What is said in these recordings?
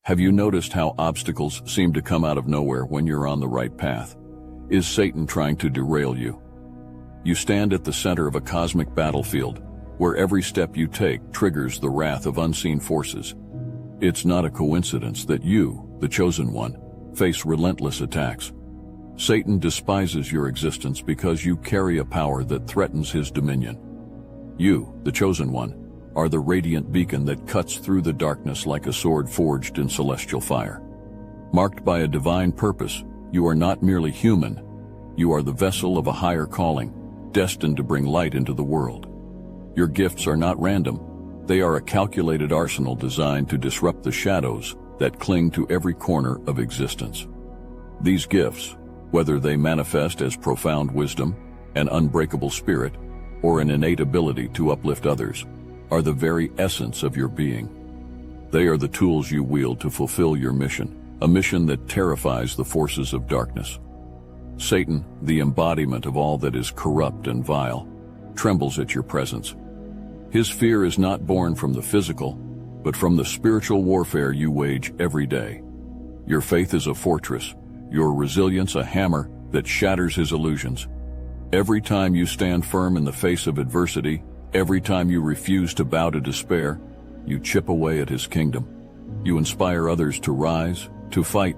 Have you noticed how obstacles seem to come out of nowhere when you're on the right path? Is Satan trying to derail you? You stand at the center of a cosmic battlefield, where every step you take triggers the wrath of unseen forces. It's not a coincidence that you, the chosen one, face relentless attacks. Satan despises your existence because you carry a power that threatens his dominion. You, the chosen one, are the radiant beacon that cuts through the darkness like a sword forged in celestial fire. Marked by a divine purpose, you are not merely human. You are the vessel of a higher calling, destined to bring light into the world. Your gifts are not random. They are a calculated arsenal designed to disrupt the shadows that cling to every corner of existence. These gifts, whether they manifest as profound wisdom, an unbreakable spirit, or an innate ability to uplift others, are the very essence of your being. They are the tools you wield to fulfill your mission, a mission that terrifies the forces of darkness. Satan, the embodiment of all that is corrupt and vile, trembles at your presence. His fear is not born from the physical, but from the spiritual warfare you wage every day. Your faith is a fortress, your resilience a hammer that shatters his illusions. Every time you stand firm in the face of adversity, every time you refuse to bow to despair, you chip away at his kingdom. You inspire others to rise, to fight,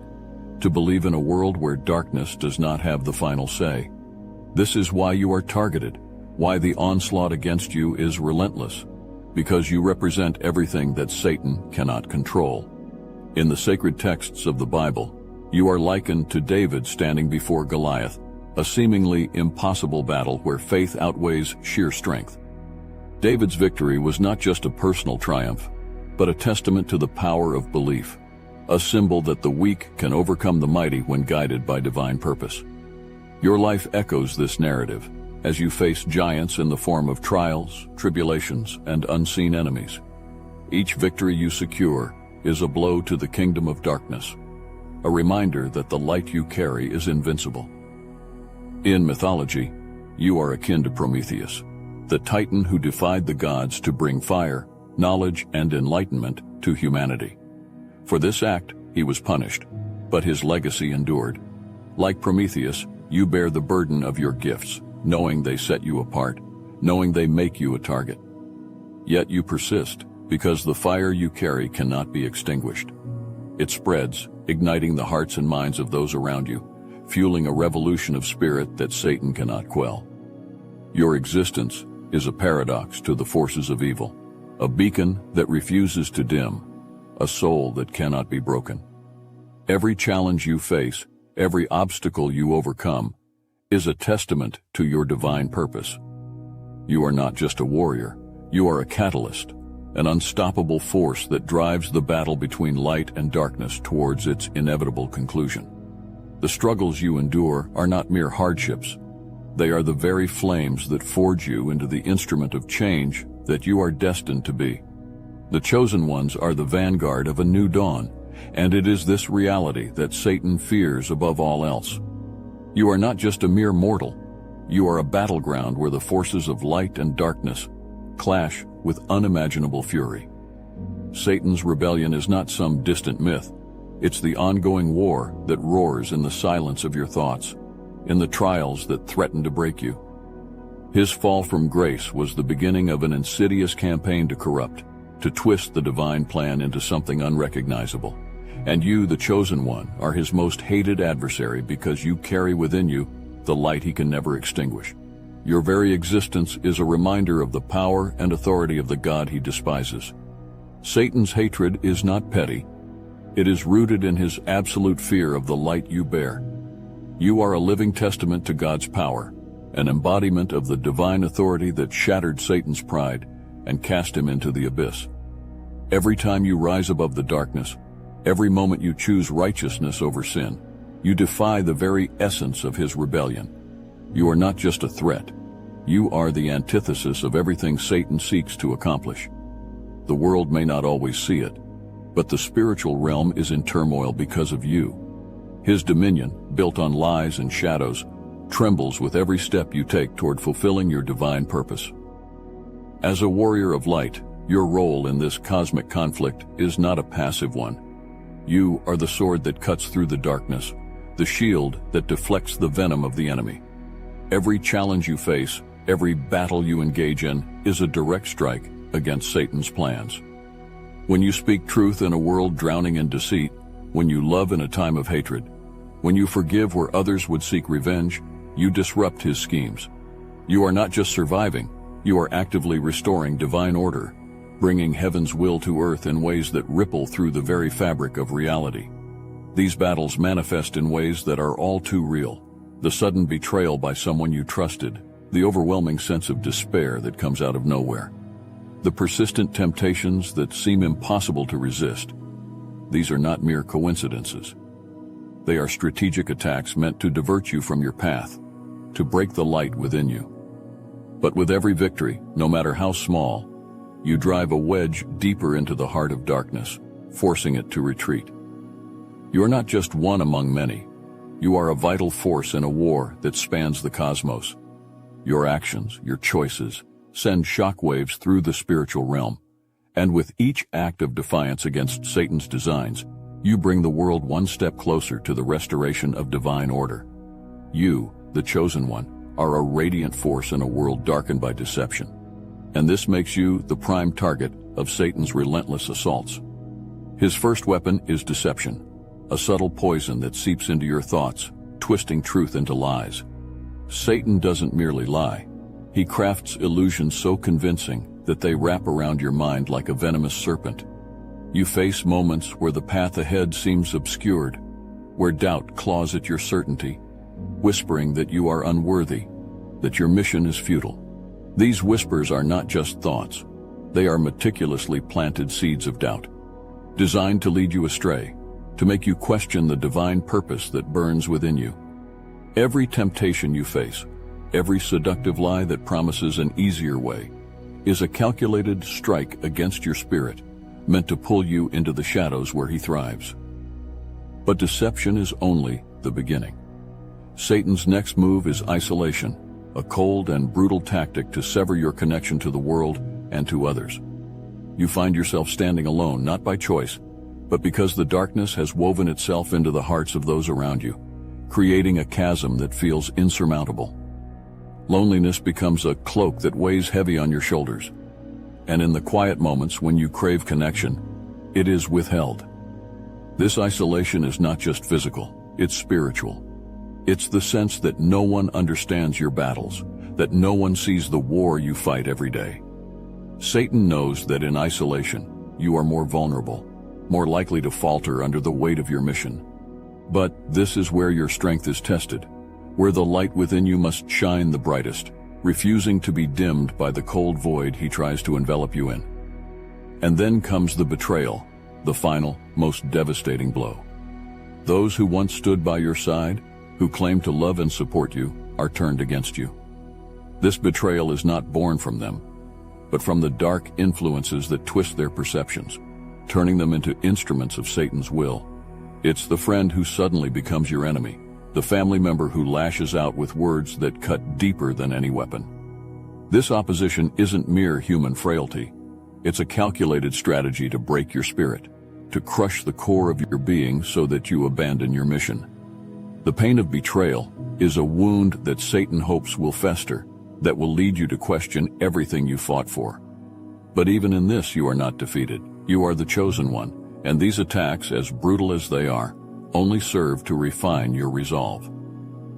to believe in a world where darkness does not have the final say. This is why you are targeted, why the onslaught against you is relentless, because you represent everything that Satan cannot control. In the sacred texts of the Bible, you are likened to David standing before Goliath, a seemingly impossible battle where faith outweighs sheer strength. David's victory was not just a personal triumph, but a testament to the power of belief, a symbol that the weak can overcome the mighty when guided by divine purpose. Your life echoes this narrative as you face giants in the form of trials, tribulations, and unseen enemies. Each victory you secure is a blow to the kingdom of darkness, a reminder that the light you carry is invincible. In mythology, you are akin to Prometheus, the titan who defied the gods to bring fire, knowledge, and enlightenment to humanity. For this act, he was punished, but his legacy endured. Like Prometheus, you bear the burden of your gifts, knowing they set you apart, knowing they make you a target. Yet you persist, because the fire you carry cannot be extinguished. It spreads, igniting the hearts and minds of those around you, fueling a revolution of spirit that Satan cannot quell. Your existence is a paradox to the forces of evil, a beacon that refuses to dim, a soul that cannot be broken. Every challenge you face, every obstacle you overcome, is a testament to your divine purpose. You are not just a warrior, you are a catalyst, an unstoppable force that drives the battle between light and darkness towards its inevitable conclusion. The struggles you endure are not mere hardships. They are the very flames that forge you into the instrument of change that you are destined to be. The chosen ones are the vanguard of a new dawn, and it is this reality that Satan fears above all else. You are not just a mere mortal. You are a battleground where the forces of light and darkness clash with unimaginable fury. Satan's rebellion is not some distant myth. It's the ongoing war that roars in the silence of your thoughts, in the trials that threaten to break you. His fall from grace was the beginning of an insidious campaign to corrupt, to twist the divine plan into something unrecognizable. And you, the chosen one, are his most hated adversary because you carry within you the light he can never extinguish. Your very existence is a reminder of the power and authority of the God he despises. Satan's hatred is not petty. It is rooted in his absolute fear of the light you bear. You are a living testament to God's power, an embodiment of the divine authority that shattered Satan's pride and cast him into the abyss. Every time you rise above the darkness, every moment you choose righteousness over sin, you defy the very essence of his rebellion. You are not just a threat. You are the antithesis of everything Satan seeks to accomplish. The world may not always see it, but the spiritual realm is in turmoil because of you. His dominion, built on lies and shadows, trembles with every step you take toward fulfilling your divine purpose. As a warrior of light, your role in this cosmic conflict is not a passive one. You are the sword that cuts through the darkness, the shield that deflects the venom of the enemy. Every challenge you face, every battle you engage in, is a direct strike against Satan's plans. When you speak truth in a world drowning in deceit, when you love in a time of hatred, when you forgive where others would seek revenge, you disrupt his schemes. You are not just surviving, you are actively restoring divine order, bringing heaven's will to earth in ways that ripple through the very fabric of reality. These battles manifest in ways that are all too real. The sudden betrayal by someone you trusted, the overwhelming sense of despair that comes out of nowhere, the persistent temptations that seem impossible to resist. These are not mere coincidences. They are strategic attacks meant to divert you from your path, to break the light within you. But with every victory, no matter how small, you drive a wedge deeper into the heart of darkness, forcing it to retreat. You are not just one among many. You are a vital force in a war that spans the cosmos. Your actions, your choices, send shockwaves through the spiritual realm. And with each act of defiance against Satan's designs, you bring the world one step closer to the restoration of divine order. You, the chosen one, are a radiant force in a world darkened by deception. And this makes you the prime target of Satan's relentless assaults. His first weapon is deception, a subtle poison that seeps into your thoughts, twisting truth into lies. Satan doesn't merely lie. He crafts illusions so convincing that they wrap around your mind like a venomous serpent. You face moments where the path ahead seems obscured, where doubt claws at your certainty, whispering that you are unworthy, that your mission is futile. These whispers are not just thoughts. They are meticulously planted seeds of doubt, designed to lead you astray, to make you question the divine purpose that burns within you. Every temptation you face, every seductive lie that promises an easier way, is a calculated strike against your spirit, meant to pull you into the shadows where he thrives. But deception is only the beginning. Satan's next move is isolation, a cold and brutal tactic to sever your connection to the world and to others. You find yourself standing alone, not by choice, but because the darkness has woven itself into the hearts of those around you, creating a chasm that feels insurmountable. Loneliness becomes a cloak that weighs heavy on your shoulders. And in the quiet moments when you crave connection, it is withheld. This isolation is not just physical, it's spiritual. It's the sense that no one understands your battles, that no one sees the war you fight every day. Satan knows that in isolation, you are more vulnerable, more likely to falter under the weight of your mission. But this is where your strength is tested, where the light within you must shine the brightest, refusing to be dimmed by the cold void he tries to envelop you in. And then comes the betrayal, the final, most devastating blow. Those who once stood by your side, who claimed to love and support you, are turned against you. This betrayal is not born from them, but from the dark influences that twist their perceptions, turning them into instruments of Satan's will. It's the friend who suddenly becomes your enemy, the family member who lashes out with words that cut deeper than any weapon. This opposition isn't mere human frailty. It's a calculated strategy to break your spirit, to crush the core of your being so that you abandon your mission. The pain of betrayal is a wound that Satan hopes will fester, that will lead you to question everything you fought for. But even in this, you are not defeated. You are the chosen one, and these attacks, as brutal as they are, only serve to refine your resolve.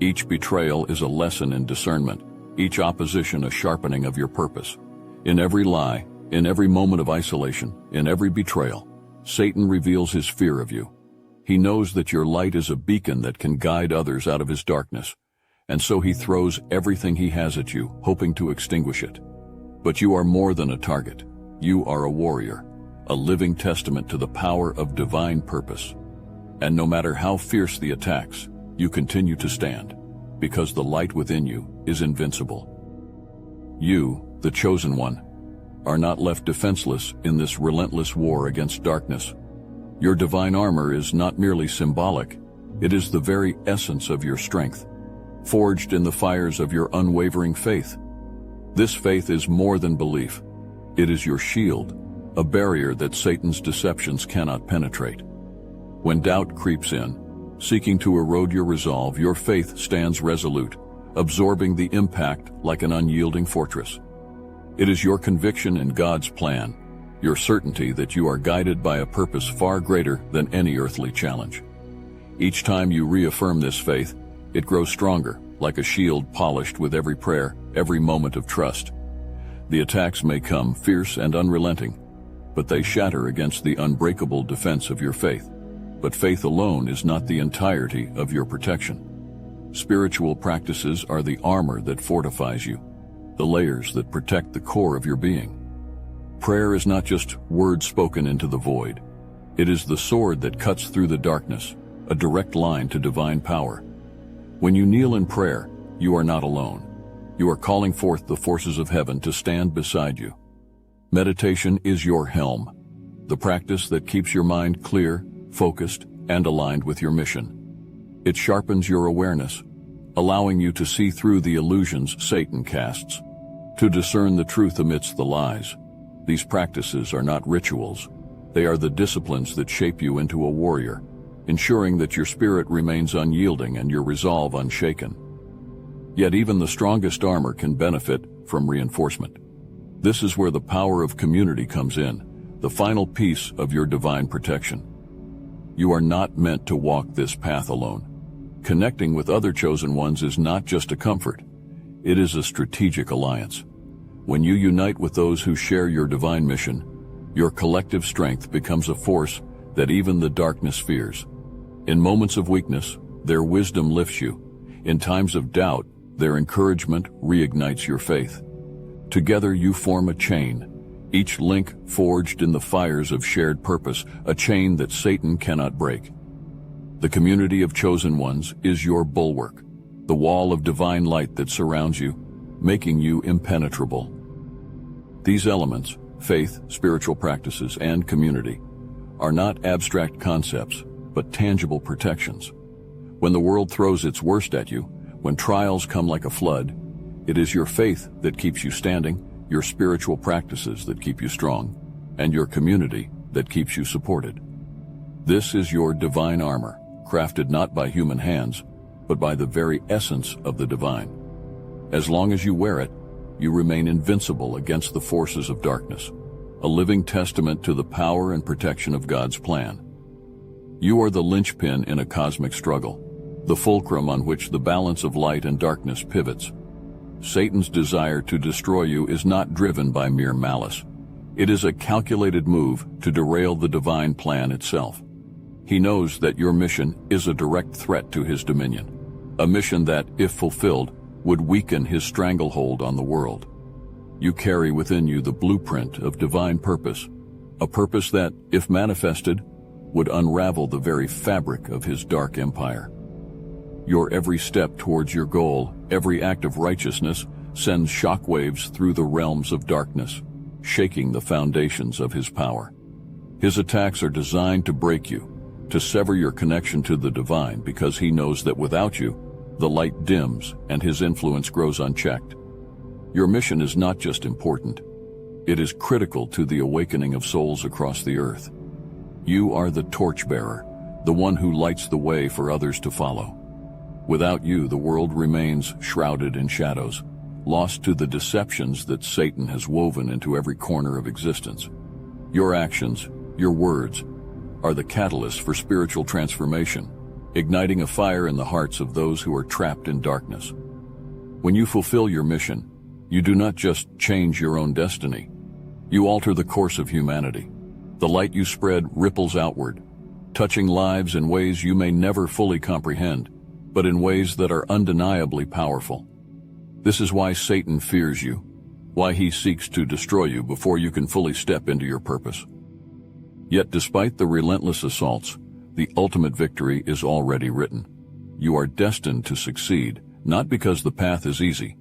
Each betrayal is a lesson in discernment, each opposition a sharpening of your purpose. In every lie, in every moment of isolation, in every betrayal, Satan reveals his fear of you. He knows that your light is a beacon that can guide others out of his darkness, and so he throws everything he has at you, hoping to extinguish it. But you are more than a target. You are a warrior, a living testament to the power of divine purpose. And no matter how fierce the attacks, you continue to stand, because the light within you is invincible. You, the chosen one, are not left defenseless in this relentless war against darkness. Your divine armor is not merely symbolic, it is the very essence of your strength, forged in the fires of your unwavering faith. This faith is more than belief. It is your shield, a barrier that Satan's deceptions cannot penetrate. When doubt creeps in, seeking to erode your resolve, your faith stands resolute, absorbing the impact like an unyielding fortress. It is your conviction in God's plan, your certainty that you are guided by a purpose far greater than any earthly challenge. Each time you reaffirm this faith, it grows stronger, like a shield polished with every prayer, every moment of trust. The attacks may come fierce and unrelenting, but they shatter against the unbreakable defense of your faith. But faith alone is not the entirety of your protection. Spiritual practices are the armor that fortifies you, the layers that protect the core of your being. Prayer is not just words spoken into the void. It is the sword that cuts through the darkness, a direct line to divine power. When you kneel in prayer, you are not alone. You are calling forth the forces of heaven to stand beside you. Meditation is your helm, the practice that keeps your mind clear, focused, and aligned with your mission. It sharpens your awareness, allowing you to see through the illusions Satan casts, to discern the truth amidst the lies. These practices are not rituals. They are the disciplines that shape you into a warrior, ensuring that your spirit remains unyielding and your resolve unshaken. Yet even the strongest armor can benefit from reinforcement. This is where the power of community comes in, the final piece of your divine protection. You are not meant to walk this path alone. Connecting with other chosen ones is not just a comfort. It is a strategic alliance. When you unite with those who share your divine mission, your collective strength becomes a force that even the darkness fears. In moments of weakness, their wisdom lifts you. In times of doubt, their encouragement reignites your faith. Together you form a chain, each link forged in the fires of shared purpose, a chain that Satan cannot break. The community of chosen ones is your bulwark, the wall of divine light that surrounds you, making you impenetrable. These elements, faith, spiritual practices, and community, are not abstract concepts, but tangible protections. When the world throws its worst at you, when trials come like a flood, it is your faith that keeps you standing, your spiritual practices that keep you strong, and your community that keeps you supported. This is your divine armor, crafted not by human hands, but by the very essence of the divine. As long as you wear it, you remain invincible against the forces of darkness, a living testament to the power and protection of God's plan. You are the linchpin in a cosmic struggle, the fulcrum on which the balance of light and darkness pivots. Satan's desire to destroy you is not driven by mere malice. It is a calculated move to derail the divine plan itself. He knows that your mission is a direct threat to his dominion, a mission that, if fulfilled, would weaken his stranglehold on the world. You carry within you the blueprint of divine purpose, a purpose that, if manifested, would unravel the very fabric of his dark empire. Your every step towards your goal, every act of righteousness, sends shockwaves through the realms of darkness, shaking the foundations of his power. His attacks are designed to break you, to sever your connection to the divine, because he knows that without you, the light dims and his influence grows unchecked. Your mission is not just important, it is critical to the awakening of souls across the earth. You are the torchbearer, the one who lights the way for others to follow. Without you, the world remains shrouded in shadows, lost to the deceptions that Satan has woven into every corner of existence. Your actions, your words, are the catalyst for spiritual transformation, igniting a fire in the hearts of those who are trapped in darkness. When you fulfill your mission, you do not just change your own destiny. You alter the course of humanity. The light you spread ripples outward, touching lives in ways you may never fully comprehend, but in ways that are undeniably powerful. This is why Satan fears you, why he seeks to destroy you before you can fully step into your purpose. Yet despite the relentless assaults, the ultimate victory is already written. You are destined to succeed, not because the path is easy,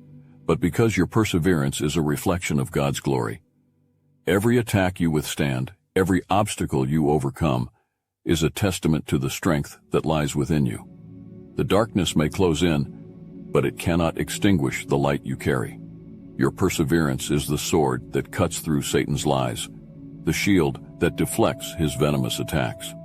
but because your perseverance is a reflection of God's glory. Every attack you withstand, every obstacle you overcome, is a testament to the strength that lies within you. The darkness may close in, but it cannot extinguish the light you carry. Your perseverance is the sword that cuts through Satan's lies, the shield that deflects his venomous attacks.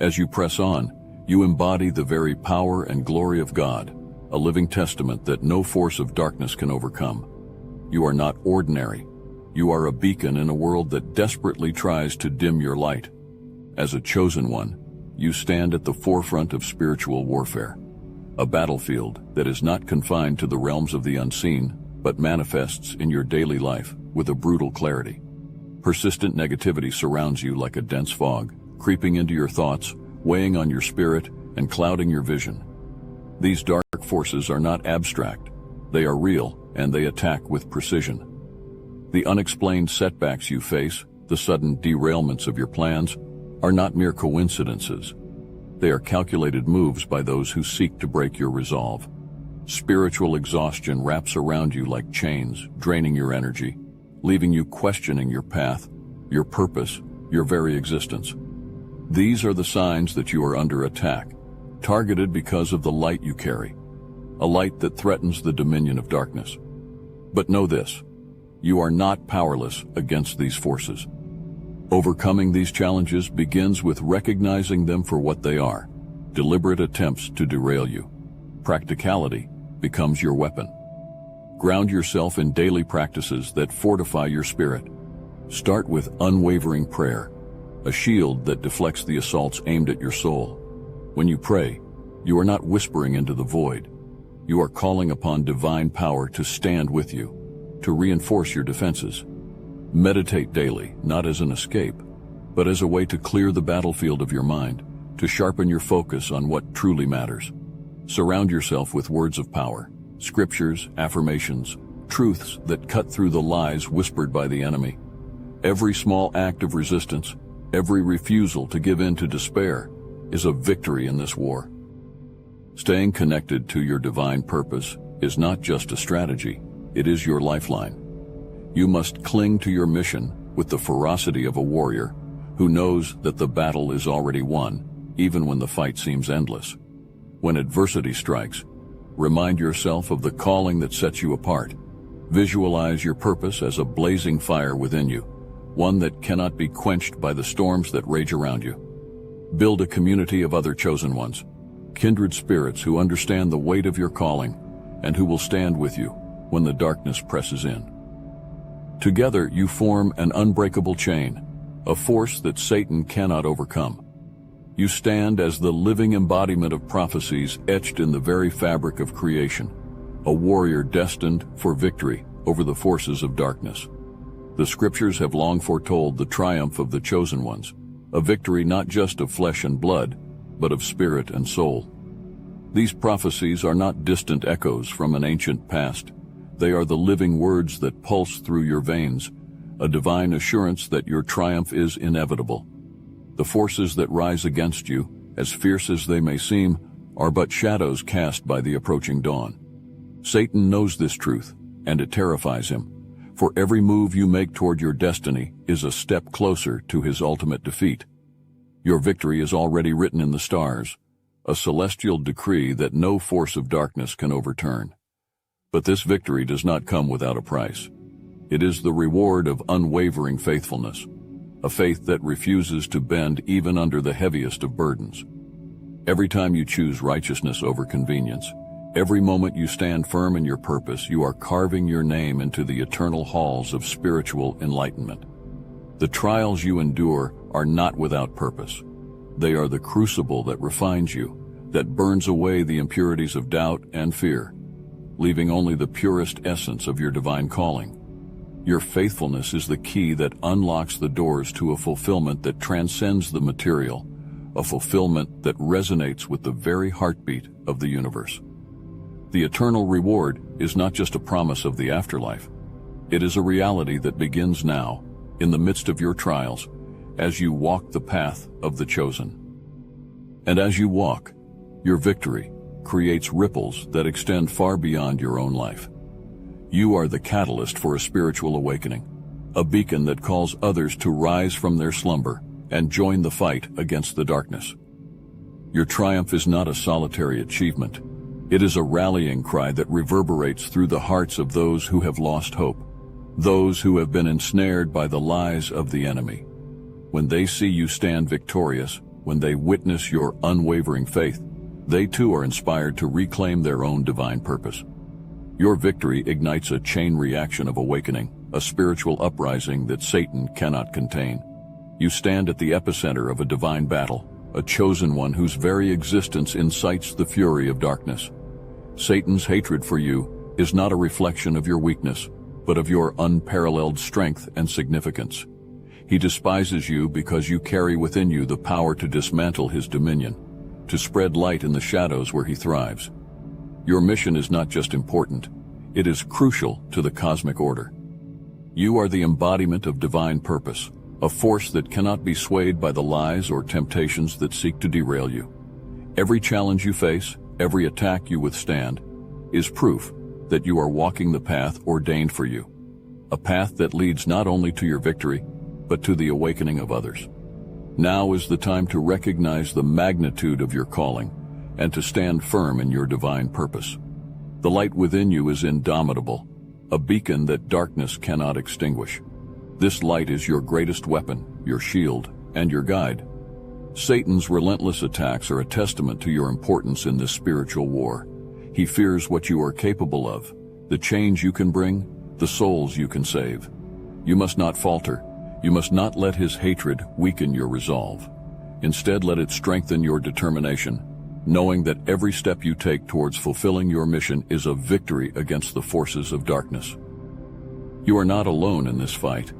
As you press on, you embody the very power and glory of God, a living testament that no force of darkness can overcome. You are not ordinary. You are a beacon in a world that desperately tries to dim your light. As a chosen one, you stand at the forefront of spiritual warfare, a battlefield that is not confined to the realms of the unseen, but manifests in your daily life with a brutal clarity. Persistent negativity surrounds you like a dense fog, creeping into your thoughts, weighing on your spirit, and clouding your vision. These dark forces are not abstract. They are real, and they attack with precision. The unexplained setbacks you face, the sudden derailments of your plans, are not mere coincidences. They are calculated moves by those who seek to break your resolve. Spiritual exhaustion wraps around you like chains, draining your energy, leaving you questioning your path, your purpose, your very existence. These are the signs that you are under attack, targeted because of the light you carry, a light that threatens the dominion of darkness. But know this, you are not powerless against these forces. Overcoming these challenges begins with recognizing them for what they are, deliberate attempts to derail you. Practicality becomes your weapon. Ground yourself in daily practices that fortify your spirit. Start with unwavering prayer, a shield that deflects the assaults aimed at your soul. When you pray, you are not whispering into the void. You are calling upon divine power to stand with you, to reinforce your defenses. Meditate daily, not as an escape, but as a way to clear the battlefield of your mind, to sharpen your focus on what truly matters. Surround yourself with words of power, scriptures, affirmations, truths that cut through the lies whispered by the enemy. Every small act of resistance, every refusal to give in to despair, is a victory in this war. Staying connected to your divine purpose is not just a strategy, it is your lifeline. You must cling to your mission with the ferocity of a warrior who knows that the battle is already won, even when the fight seems endless. When adversity strikes, remind yourself of the calling that sets you apart. Visualize your purpose as a blazing fire within you, one that cannot be quenched by the storms that rage around you. Build a community of other chosen ones, kindred spirits who understand the weight of your calling and who will stand with you when the darkness presses in. Together you form an unbreakable chain, a force that Satan cannot overcome. You stand as the living embodiment of prophecies etched in the very fabric of creation, a warrior destined for victory over the forces of darkness. The scriptures have long foretold the triumph of the chosen ones, a victory not just of flesh and blood, but of spirit and soul. These prophecies are not distant echoes from an ancient past. They are the living words that pulse through your veins, a divine assurance that your triumph is inevitable. The forces that rise against you, as fierce as they may seem, are but shadows cast by the approaching dawn. Satan knows this truth, and it terrifies him, for every move you make toward your destiny is a step closer to his ultimate defeat. Your victory is already written in the stars, a celestial decree that no force of darkness can overturn. But this victory does not come without a price. It is the reward of unwavering faithfulness, a faith that refuses to bend even under the heaviest of burdens. Every time you choose righteousness over convenience, every moment you stand firm in your purpose, you are carving your name into the eternal halls of spiritual enlightenment. The trials you endure are not without purpose. They are the crucible that refines you, that burns away the impurities of doubt and fear, leaving only the purest essence of your divine calling. Your faithfulness is the key that unlocks the doors to a fulfillment that transcends the material, a fulfillment that resonates with the very heartbeat of the universe. The eternal reward is not just a promise of the afterlife. It is a reality that begins now, in the midst of your trials, as you walk the path of the chosen. And as you walk, your victory creates ripples that extend far beyond your own life. You are the catalyst for a spiritual awakening, a beacon that calls others to rise from their slumber and join the fight against the darkness. Your triumph is not a solitary achievement. It is a rallying cry that reverberates through the hearts of those who have lost hope, those who have been ensnared by the lies of the enemy. When they see you stand victorious, when they witness your unwavering faith, they too are inspired to reclaim their own divine purpose. Your victory ignites a chain reaction of awakening, a spiritual uprising that Satan cannot contain. You stand at the epicenter of a divine battle, a chosen one whose very existence incites the fury of darkness. Satan's hatred for you is not a reflection of your weakness, but of your unparalleled strength and significance. He despises you because you carry within you the power to dismantle his dominion, to spread light in the shadows where he thrives. Your mission is not just important, it is crucial to the cosmic order. You are the embodiment of divine purpose, a force that cannot be swayed by the lies or temptations that seek to derail you. Every challenge you face, every attack you withstand, is proof that you are walking the path ordained for you, a path that leads not only to your victory, but to the awakening of others. Now is the time to recognize the magnitude of your calling and to stand firm in your divine purpose. The light within you is indomitable, a beacon that darkness cannot extinguish. This light is your greatest weapon, your shield, and your guide. Satan's relentless attacks are a testament to your importance in this spiritual war. He fears what you are capable of, the change you can bring, the souls you can save. You must not falter. You must not let his hatred weaken your resolve. Instead, let it strengthen your determination, knowing that every step you take towards fulfilling your mission is a victory against the forces of darkness. You are not alone in this fight.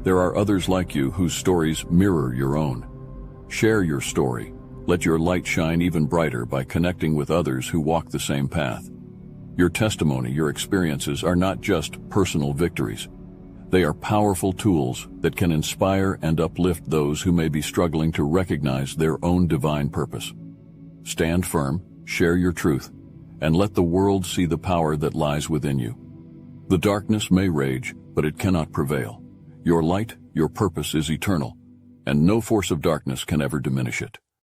There are others like you whose stories mirror your own. Share your story. Let your light shine even brighter by connecting with others who walk the same path. Your testimony, your experiences are not just personal victories. They are powerful tools that can inspire and uplift those who may be struggling to recognize their own divine purpose. Stand firm, share your truth, and let the world see the power that lies within you. The darkness may rage, but it cannot prevail. Your light, your purpose is eternal, and no force of darkness can ever diminish it.